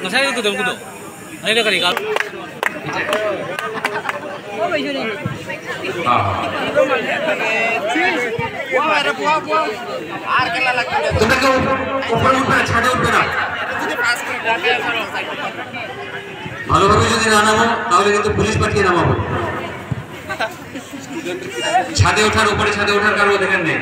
Nasa'yo ko doon. Ano na kali ka? ভালোভাবে যদি না নামো তাহলে কিন্তু পুলিশ পাঠিয়ে নামাবো। ছাদে ওঠার উপরে ছাদে ওঠার কারো অধিকার নেই।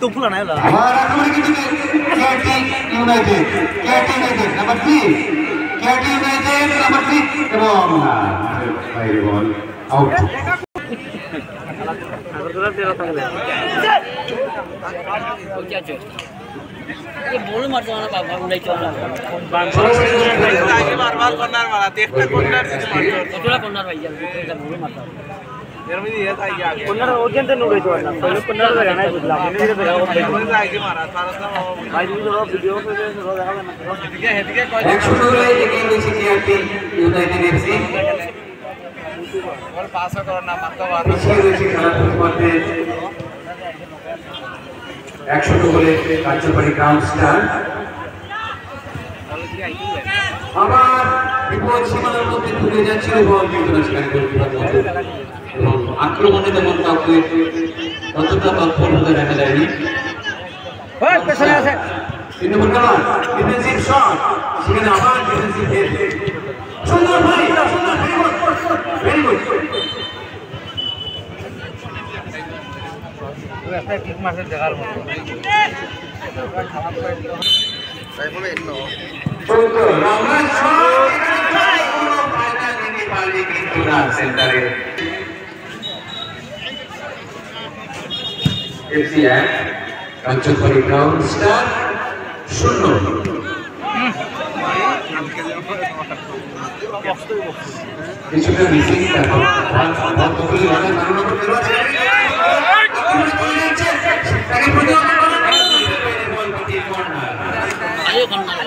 Tumpulan aja lah. ये बोल मत जाना बाबा उड़ाई चला बार-बार कॉर्नर मारा देखते कॉर्नर से मारतो थोड़ा कॉर्नर भाई यार बोल मत यार मैं ये था ये आगे कॉर्नर ओजन ते उड़ाई चला पहले कॉर्नर लगा ना बुझला मैंने ये देखा मैं आगे मारा सारा सब भाई ये थोड़ा वीडियो पे थोड़ा देखा ना ठीक है कोई एक शुरू हुआ ये गेम में सीआरपी यूनाइटेड एफसी और पास करना मारता बार পিছিয়ে রয়েছে খেলার পথে 100 গোলে কার্যকরী গ্রাউন্ড স্টার আবার বিপদ সীমানার মধ্যে ঢুকে যাচ্ছিল বল কিন্তু সেখানে গোলকিপার এবং আক্রমণে তেমন কাউকে অতটা তৎপর হতে দেখা যায়নি। পেছনে আছে 3 নম্বর খেলা ডিফেন্সিভ শট সেখানে আবার ডিফেন্সিভ হেড সুন্দর ভাই সুন্দর ভেরি গুড একটা ক্লিক মারতে দেখার মতো তাই বলে ইন্নো সুন্দর আমরা শট কোনো ফায়দা নিতে পারলি কিন্তু না সেন্টারে এফসি এক কাঞ্চনপুরি গ্রাউন্ড স্টার 0 কিছুটা মিসিং দেখো বলতগুলি লাগে কারণ আমরা বের আছে তাকে প্রতিহত করার বল পিটিয়ে কর্নার आयो कॉर्नर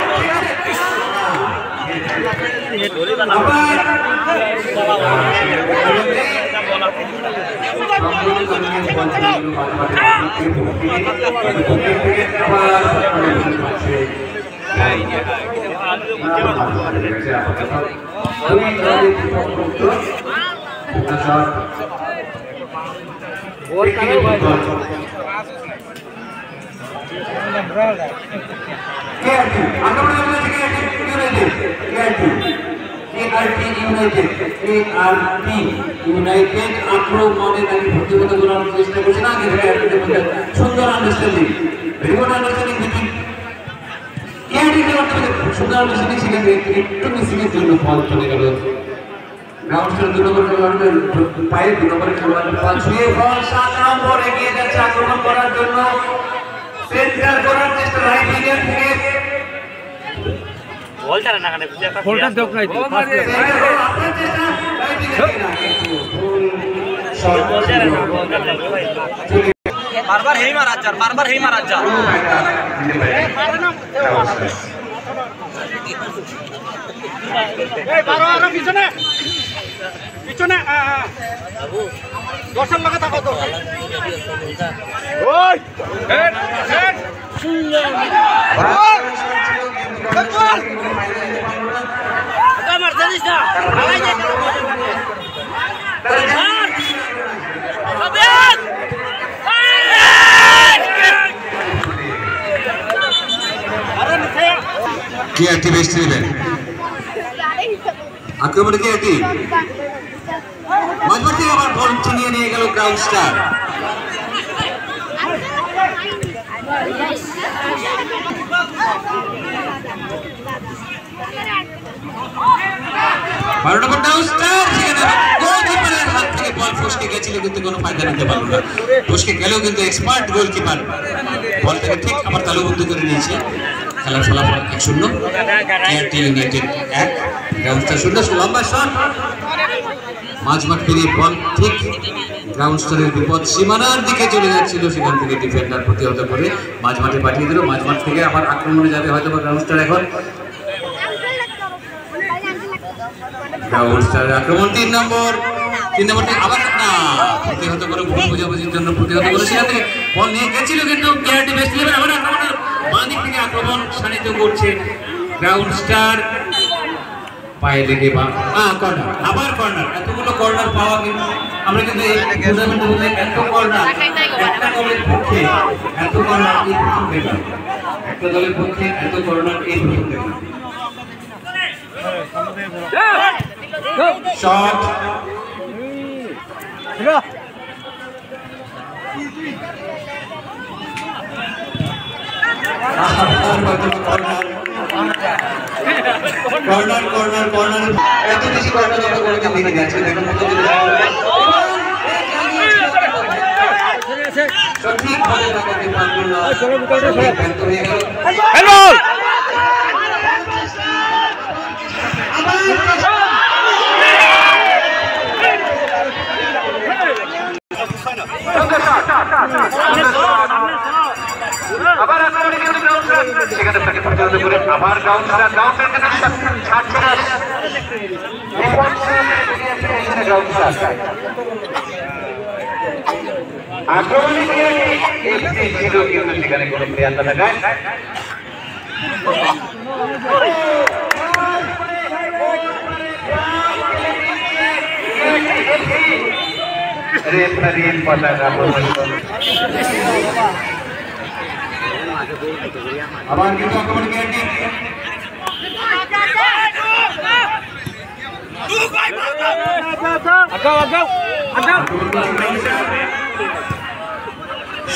ये ढोले वाला ইউনাইটেড আক্রমণে তাকে প্রতিহত করার চেষ্টা করছে না সুন্দর understanding very good understanding between সুন্দর আন্ডারস্ট্যান্ডিং সেখানে একটু মিসিং এর জন্য ফল চলে গেল গ্রাউন্ড স্টার 2 নম্বর খেলোয়াড়ের পায়ে 2 নম্বরের খেলোয়াড়ের পা ছুঁয়ে বল 7 নম্বর এগিয়ে যাচ্ছে আক্রমণ করার জন্য সেন্টার করার চেষ্টা রাইট উইঙ্গার থেকে বলটা না কানে বলটা দেখ নাই তো আপনার চেষ্টা রাইট উইঙ্গার बार-बार हेई मारा जा बार-बार हेई मारा जा এই বারো আর পিছনে পিছনে বাবু দর্শন লাগা থাকো তো ওই হেড হেড সুন্দর বল এটা মার দিস না আলাই যায় আবিয়ান কি অ্যাক্টিভিস্ট নেবেন আক্রমণে কি অ্যাক্টিভ মাঝমাঠে আবার বল ছিনিয়ে নিয়ে গেল গ্রাউন্ড স্টার বারো নম্বর গ্রাউন্ড স্টার সেখানে গোলকিপারের হাত থেকে বল ফসকে গেছিল কিন্তু কোনো ফায়দা নিতে পারল না ফসকে গেলেও কিন্তু এক্সপার্ট গোলকিপার বলটাকে ঠিক আবার তালুবদ্ধ করে নিয়েছে খেলার ফলাফল 1-0 কেআরটি ইউনাইটেড 1 গ্রাউন্ড স্টার 0 লম্বা শট মাঝমাঠ পেরিয়ে বল ঠিক গ্রাউন্ড স্তরের বিপদ সীমানার দিকে চলে যাচ্ছিল, সেখান থেকে ডিফেন্ডার প্রতিহত করে মাঝমাঠে পাঠিয়ে দিল। মাঝমাঠ থেকে আবার আক্রমণে যাবে হয়তো বা গ্রাউন্ড স্টার। এখন গ্রাউন্ড স্টারের আক্রমণ 3 নম্বরটি আবার না প্রতিহত করে, ভুল বোঝাবুঝির জন্য প্রতিহত করে সেখান থেকে বল নিয়ে গেছিল, কিন্তু কেআরটি বেস্ট ইলেভেন আবার আক্রমণের বাঁ দিক থেকে আক্রমণ শানিত করছে গ্রাউন্ড স্টার। পায়ে লেগে কর্নার, আবার কর্নার। এতগুলো কর্নার পাওয়া কিন্তু আমরা কিন্তু এই টুর্নামেন্টে বলে এত কর্নার একটা দলের পক্ষে, এত কর্নার এই প্রথম দেখলাম, একটা দলের পক্ষে এত কর্নার এই প্রথম দেখলাম। শট কর্নার কর্নার কর্নার এত বেশি কর্নার আমরা কোনোদিন দেখে যাচ্ছে। দেখুন সঠিকভাবে তাকে পারল না, ব্যর্থ হয়ে গেল। আবার সেখানে তাকে প্রতিহত করে আবার আক্রমণে ছিল, কিন্তু সেখানে কোনো প্লেয়ার না থাকায় আবার কিন্তু আক্রমণ কেয়ারটি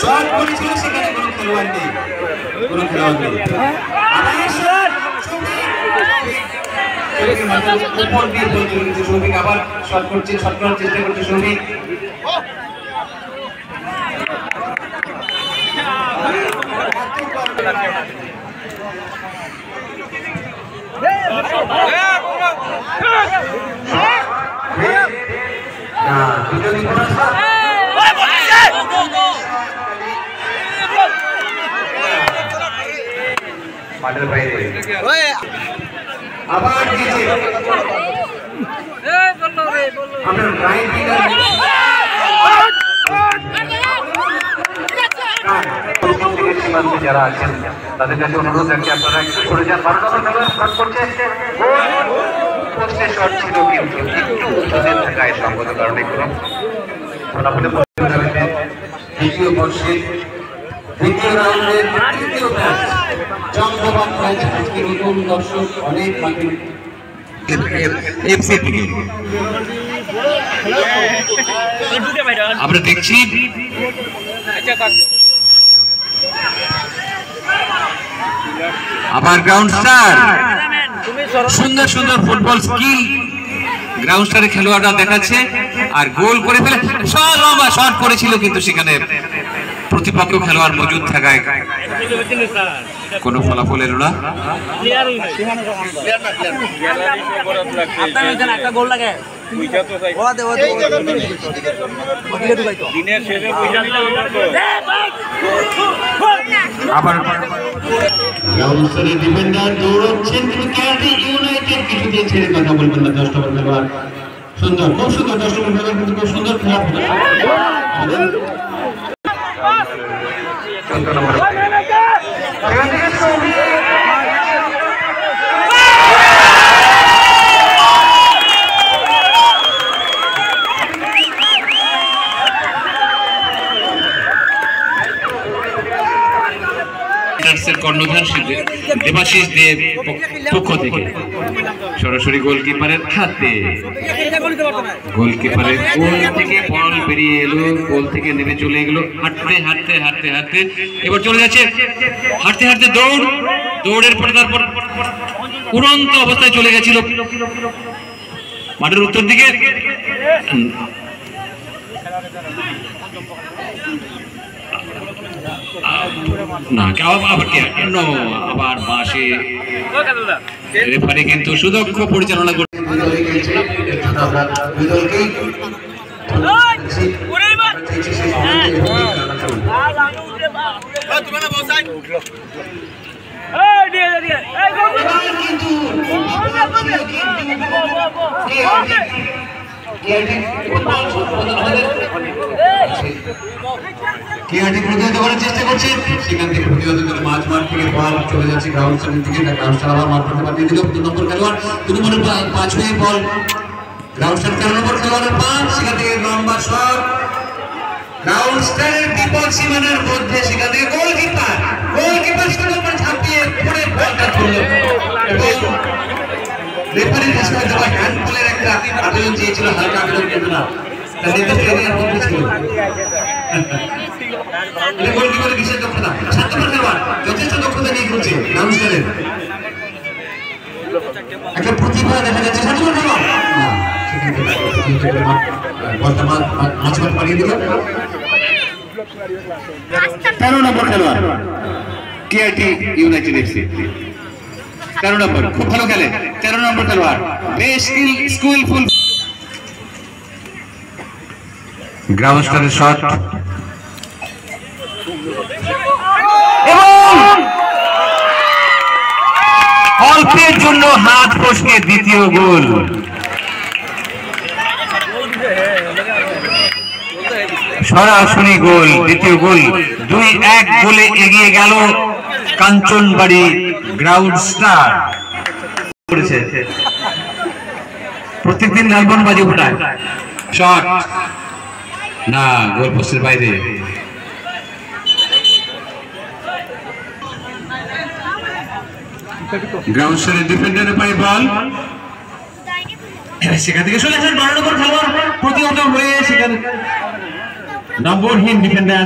শট করেছিল, সেখানে কোনো খেলোয়াড় নেই, কোনো খেলোয়াড় নেই। উপর দিয়ে বল চলে গেছে সৌভিক, আবার শট করছে, শট করার চেষ্টা করছে সৌভিক। মাঠের বাইরে আবার দিয়েছে আপনার রাইট উইঙ্গার যারা আছেন তাদের কাছে অনুরোধ রাখছি আপনারা একটু সরে যান। 12 নম্বর শট করছে, পোস্টে শট ছিল কিন্তু একটু উচ্চদের থাকায় সঙ্গত কারণে কোনো ফলাফলে দ্বিতীয় বর্ষের দ্বিতীয় রাউন্ডের তৃতীয় ম্যাচ জমজমাট ম্যাচ। আজকে নতুন দর্শক অনেক মাঠে এফসি থেকে আমরা দেখছি। আবার গ্রাউন্ড স্টার, সুন্দর সুন্দর ফুটবল স্কিল গ্রাউন্ড স্টারের খেলোয়াড়রা দেখাচ্ছে, আর গোল করে ফেলে লম্বা শট করেছিল, কিন্তু সেখানে প্রতিপক্ষ খেলোয়াড় মজুদ থাকায় কোনো ফলাফল এলো না। আবার ডিফেন্ডার দৌড়চ্ছেন, কিন্তু কেআরটি ইউনাইটেড কিছুতেই ছেড়ে কথা বলবেন না। 10 নম্বর খেলোয়াড় সুন্দর, খুব সুন্দর 10 নম্বর খেলোয়াড়, কিন্তু খুব সুন্দর খেলা। কর্ণধার দেবাশিস দেব পক্ষ থেকে সরাসরি গোলকিপারের হাতে, গোলকিপারের গোল থেকে বল বেরিয়ে এলো, গোল থেকে নেমে চলে গেল হাঁটতে হাঁটতে হাঁটতে হাঁটতে, এবার চলে যাচ্ছে হাঁটতে হাঁটতে দৌড়, দৌড়ের পরে তারপর উড়ন্ত অবস্থায় চলে গেছিল মাঠের উত্তর দিকে। না আবার বাসে রেফারি কিন্তু সুদক্ষ পরিচালনা করতে প্রতিহত করার চেষ্টা করছে, সেখান থেকে প্রতিহত করে মাঝমাঠ থেকে বল চলে যাচ্ছে গ্রাউন্ড সাইডের দিকে। গ্রাউন্ড স্টার আবার মাঠপথে পাঠিয়ে দিল 2 নম্বর খেলোয়াড়, 2 নম্বরের 5 হয়ে বল গ্রাউন্ড স্টার 13 নম্বর খেলোয়াড়ের 5, সেখান থেকে লম্বা শট গ্রাউন্ড স্টারের বিপদ সীমানার মধ্যে, সেখান থেকে গোলকিপার সুন্দর করে ঝাঁপিয়ে পড়ে বলটা তুলল এবং রেফারির কাছে হয়তো হ্যান্ডবলের একটা আবেদন চেয়েছিল, হালকা আবেদন কিন্তু না, তার নির্দিষ্ট এরিয়ার মধ্যে ছিল। গোলকিপারের বিশেষ দক্ষতা, 7 নম্বর খেলোয়াড় যথেষ্ট দক্ষতা নিয়ে খেলছে গ্রাউন্ড স্টারের, একটা প্রতিভা দেখা যাচ্ছে। 7 নম্বর খেলোয়াড় বলটা মাঝমাঠ পাঠিয়ে দিল। 13 নম্বর খেলোয়াড় কেআরটি ইউনাইটেড এফসি, 13 নম্বর খুব ভালো খেলে। 13 নম্বর খেলোয়াড় বেশ স্কিলফুল। গ্রাউন্ড স্টারের শট এবং অল্পের জন্য হাত ফসকে দ্বিতীয় গোল। সরাসরি গোল, দ্বিতীয় গোল। 2-1 গোলে এগিয়ে গেল কাঞ্চনবাড়ি গ্রাউন্ড স্টার। প্রত্যেকদিন লালবন বাজি ফোটায়, শট না, গোল পোস্টের বাইরে। গ্রাউন্ড স্টারের ডিফেন্ডারের পায়ে বল, সেখান থেকে চলে আসেন 12 নম্বর খেলোয়াড়, প্রতিহত হয়ে সেখানে নম্বরহীন ডিফেন্ডার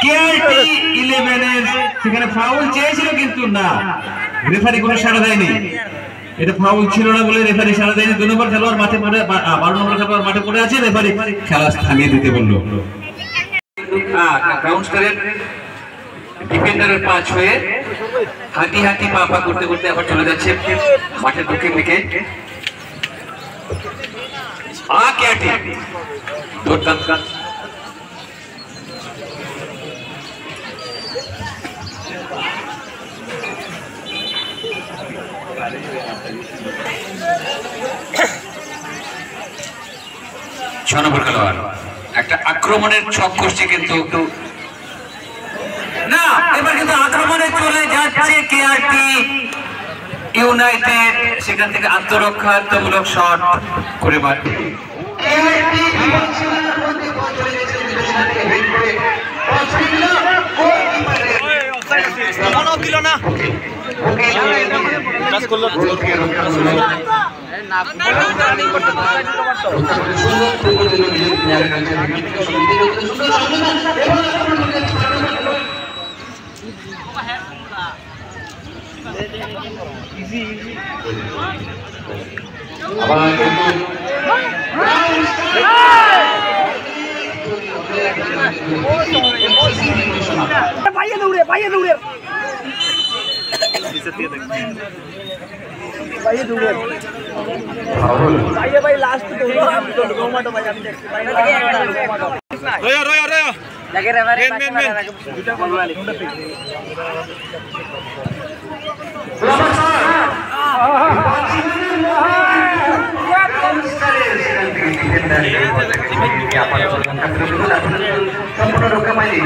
কেআরটি 11 সেখানে ফাউল চেয়েছিল কিন্তু না, রেফারি কোনো সাড়া দেয়নি। এটা ফাউল ছিল না বলে রেফারি সাড়া দেয়নি। 2 নম্বর খেলোয়াড় মাঠে পড়ে, 12 নম্বর খেলোয়াড় মাঠে পড়ে আছে, রেফারি খেলা থামিয়ে দিতে বললো। গ্রাউন্ড স্টারের ডিফেন্ডারের 5 হয়ে হাঁটি পা করতে করতে আবার চলে যাচ্ছে মাঠের দক্ষিণ দিকে। দুর্দান্ত ছয় নম্বর খেলোয়াড় একটা আক্রমণের ছক করছে কিন্তু না, এবার কিন্তু আক্রমণে চলে যাচ্ছে কেআরটি ইউনাইটেড, সেখান থেকে আত্মরক্ষাত্মক শট করে মারবে। বাইরে দৌড়ে ভাই লাস্ট টমেটো ভাই আমি দেখছি লাগে রে মেন দুটো বলবালি সম্পূর্ণ রক্ষা পায়নি,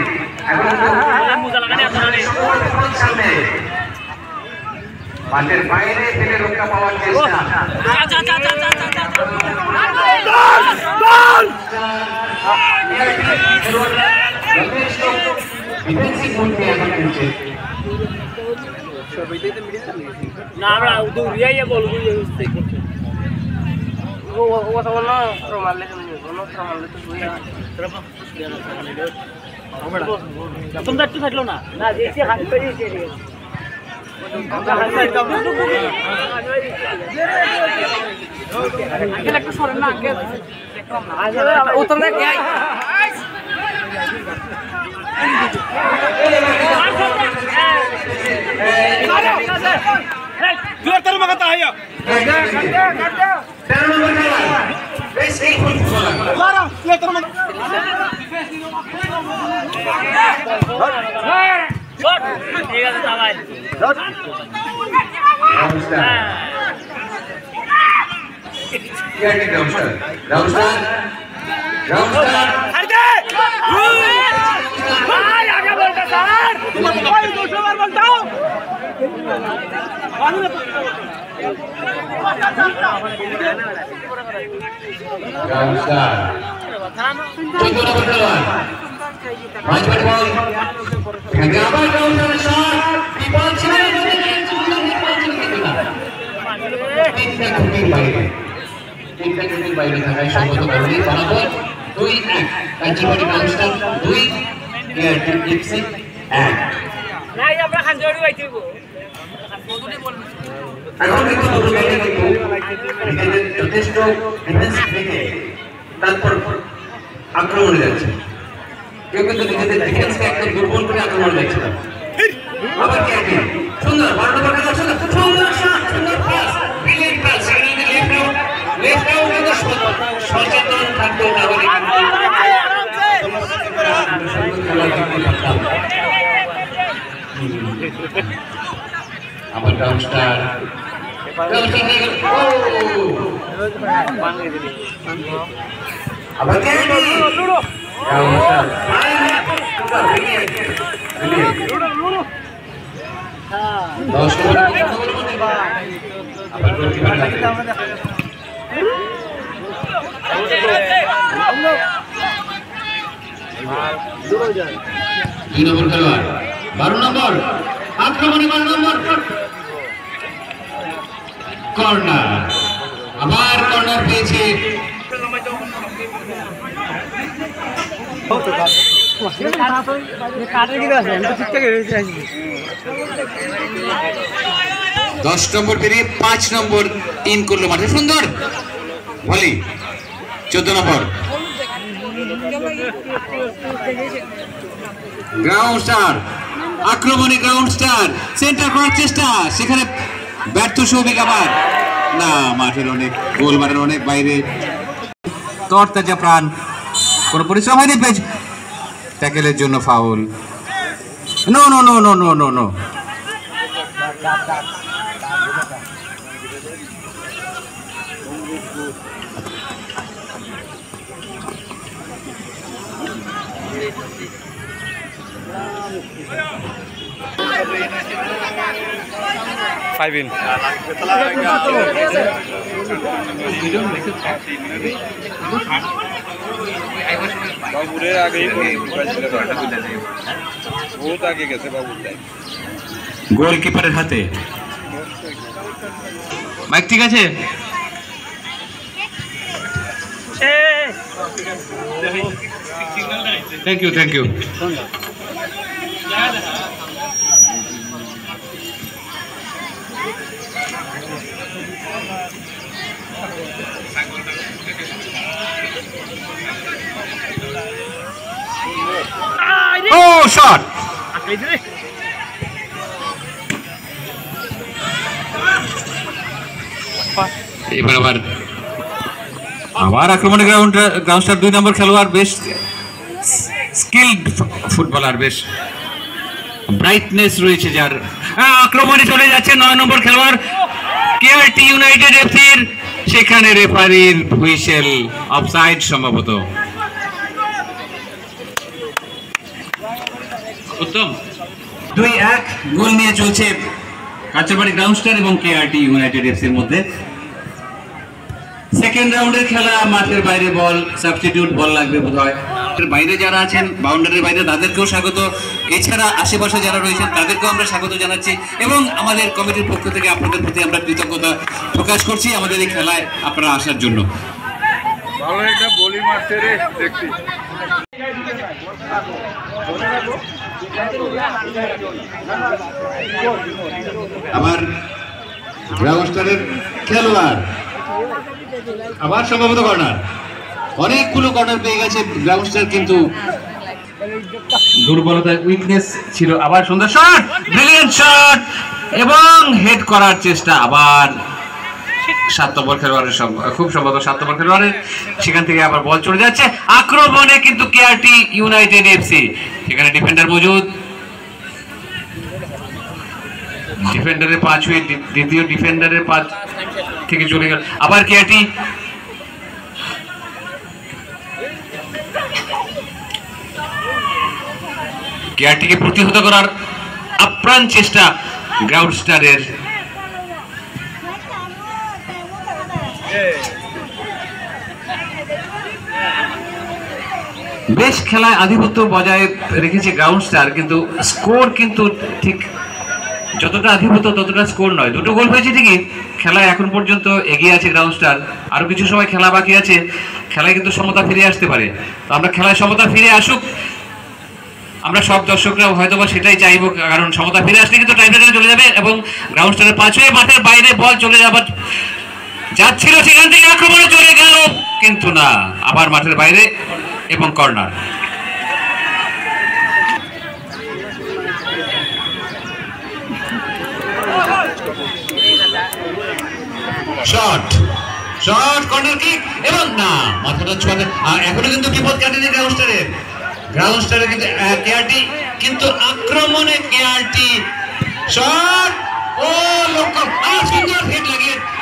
মাঠের বাইরে থেকে রক্ষা পাওয়ার চেষ্টা। না আমরা দৌড়িয়ে বল ও কথা বল না রোমালে তোমরা একটু থাকলো না না দেখছি হাত পেয়েছে একটা সরেন না ও তোমরা ঠিক আছে দাবাই আগে বলতে স্যার বাইরে থাকায় সম্মত কারণে ফলাফল 2-1 কাঞ্চিবাড়ি গ্রাউন্ডস্টার 2 কেআরটি 1 নাই আমরা খান জড়ি হইতিব এখন কিন্তু দুটো দলই কিন্তু যথেষ্ট ডিফেন্স থেকে তারপর আক্রমণে যাচ্ছে কেউ কিন্তু নিজেদের ডিফেন্সকে একদম দুর্বল করে আক্রমণ যাচ্ছে আবার কেআরটি সুন্দর 12 নম্বর খেলা সুন্দর শট সুন্দর পাস ব্রিলিয়ান্ট পাস সেখানে লেফট আউট কিন্তু সচেতন থাকতে হবে আবার গ্রাউন্ডস্টার আবার দুই নম্বর খেলোয়াড় 12 নম্বর আক্রমণে 12 নম্বর কর্নার আবার কর্নার পেয়েছে দশ নম্বর পেরিয়ে 5 নম্বর ইন করলো মাঠে সুন্দর ভলি 14 নম্বর গ্রাউন্ড স্টার আক্রমণে গ্রাউন্ড স্টার সেন্টার করার চেষ্টা সেখানে ব্যর্থ সৌভিক আবার না মাঠের অনেক গোল মাঠের অনেক বাইরে তরতাজা প্রাণ কোনো পরিশ্রম হয়নি পেজ ট্যাকেলের জন্য foul no no no no no no no Five in. বাবুরের আগে বহুত আগে গেছে বাবুর গোলকিপারের হাতে মাইক ঠিক আছে thank you thank you Oh, shot! এবার আবার আক্রমণে গ্রাউন্ডস্টার 2 নম্বর খেলোয়াড় বেশ স্কিলড ফুটবলার বেশ ব্রাইটনেস রয়েছে যার আক্রমণে চলে যাচ্ছে 9 নম্বর খেলোয়াড় কেআরটি ইউনাইটেড এফসির সেখানে রেফারির হুইসেল অফসাইড সম্ভবত উত্তম 2-1 গোল নিয়ে চলছে কাঁচাবাড়ি গ্রাউন্ডস্টার এবং কেআরটি ইউনাইটেড এফসির মধ্যে সেকেন্ড রাউন্ডের খেলা মাঠের বাইরে বল সাবস্টিটিউট বল লাগবে বোধহয় বাইরে যারা আছেন বাউন্ডারির বাইরে তাদেরকেও স্বাগত এছাড়া আশেপাশে যারা রয়েছেন তাদেরকেও আমরা স্বাগত জানাচ্ছি এবং আমাদের কমিটির পক্ষ থেকে আপনাদের প্রতি আমরা কৃতজ্ঞতা প্রকাশ করছি আমাদের এই খেলায় আপনারা আসার জন্য ভালো একটা বলি মারছে রে দেখছি আবার গ্রাউন্ডস্টারের খেলোয়াড় আবার সম্ভবত কর্নার অনেকগুলো কর্নার পেয়ে গেছে গ্রাউন্ডস্টার কিন্তু দুর্বলতা উইকনেস ছিল আবার সুন্দর শট ব্রিলিয়ান্ট শট এবং হেড করার চেষ্টা আবার 7 নম্বর খেলোয়াড়ের খুব সম্ভবত 7 নম্বর খেলোয়াড়ের সেখান থেকে আবার বল চলে যাচ্ছে আক্রমণে কিন্তু কেআরটি ইউনাইটেড এফসি সেখানে ডিফেন্ডার মজুদ ডিফেন্ডারের 5 হয়ে দ্বিতীয় ডিফেন্ডারের 5 থেকে চলে গেল আবার কেআরটি কেআরটিকে প্রতিহত করার আপ্রাণ চেষ্টা গ্রাউন্ড স্টারের বেশ খেলায় আধিপত্য বজায় রেখেছে গ্রাউন্ড স্টার কিন্তু স্কোর কিন্তু ঠিক যতটা আধিপত্য ততটা স্কোর নয় দুটো গোল হয়েছে ঠিকই খেলায় এখন পর্যন্ত এগিয়ে আছে গ্রাউন্ড স্টার আরো কিছু সময় খেলা বাকি আছে খেলায় কিন্তু সমতা ফিরে আসতে পারে তো আমরা খেলায় সমতা ফিরে আসুক আমরা সব দর্শকরা হয়তোবা সেটাই চাইবো কারণ সমতা ফিরে আসলে কিন্তু টাইব্রেকারে চলে যাবে এবং গ্রাউন্ড স্টারের 5 হয়ে মাঠের বাইরে বল চলে যাবার যাচ্ছিল সেখান থেকে আক্রমণে চলে গেল কিন্তু না আবার মাঠের বাইরে এবং corner shot shot corner kick এবং না মাথাটা ছোঁয়াতে এখনো কিন্তু বিপদ কাটেনি গ্রাউন্ড স্টারে কিন্তু কেআরটি কিন্তু আক্রমণে কেআরটি শট ও লক্ষ্য সুন্দর হিট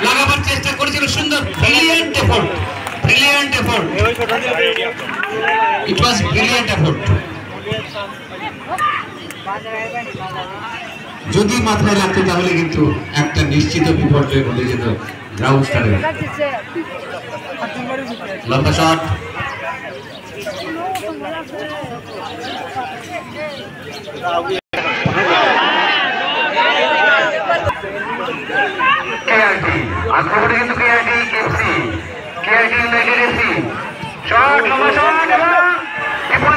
লাগাবার চেষ্টা করেছিল সুন্দর brilliant effort it was brilliant effort যদি মাথায় লাগতো তাহলে কিন্তু একটা নিশ্চিত বিপর্যয় ঘটে যেত গ্রাউন্ড স্টারে লম্বা শট আক্রমণে কিন্তু কেআরটি ইউনাইটেড এফসি শট লম্বা শট এবং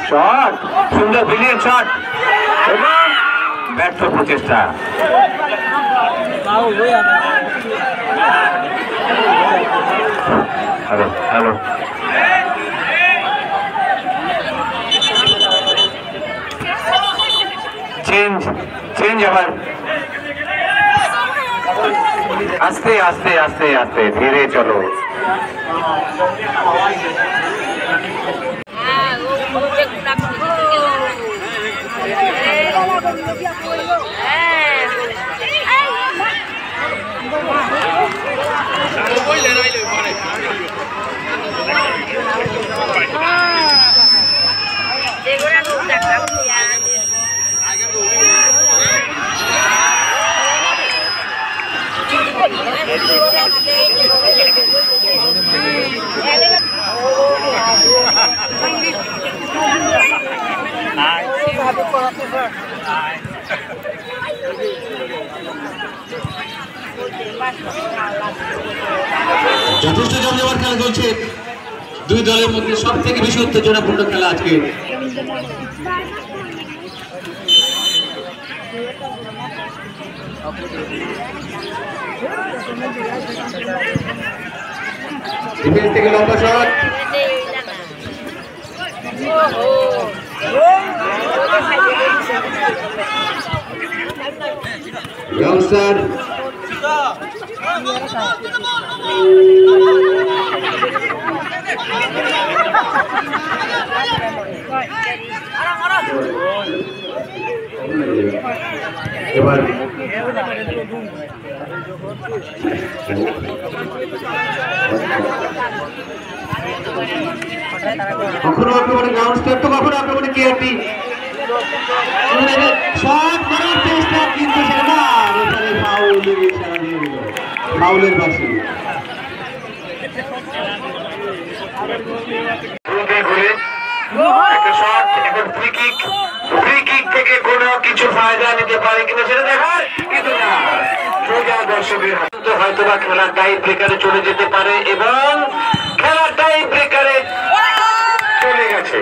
শট সুন্দর ব্রিলিয়ান্ট শট এবং ব্যর্থ প্রচেষ্টা হ্যালো চেঞ্জ আবার আস্তে আস্তে আস্তে আস্তে ধীরে চলো যথেষ্ট জমজমাট খেলা চলছে দুই দলের মধ্যে সব থেকে বেশি উত্তেজনাপূর্ণ খেলা আজকে ডিফেন্স থেকে লম্বা শট ইয়ংস্টার এবার কখনো আক্রমণে গ্রাউন্ড স্টার তো কখনো আক্রমণে কেআরটি শট মারার চেষ্টা কিন্তু সেটা ফাউলের বাসি একটা শট এখন ফ্রি কিক থেকে কোনো কিছু ফায়দা নিতে পারে কিনা সেটা দেখার কিন্তু না সোজা দর্শকের হাতে হয়তো বা খেলার টাই ব্রেকারে চলে যেতে পারে এবং খেলার টাই ব্রেকারে চলে গেছে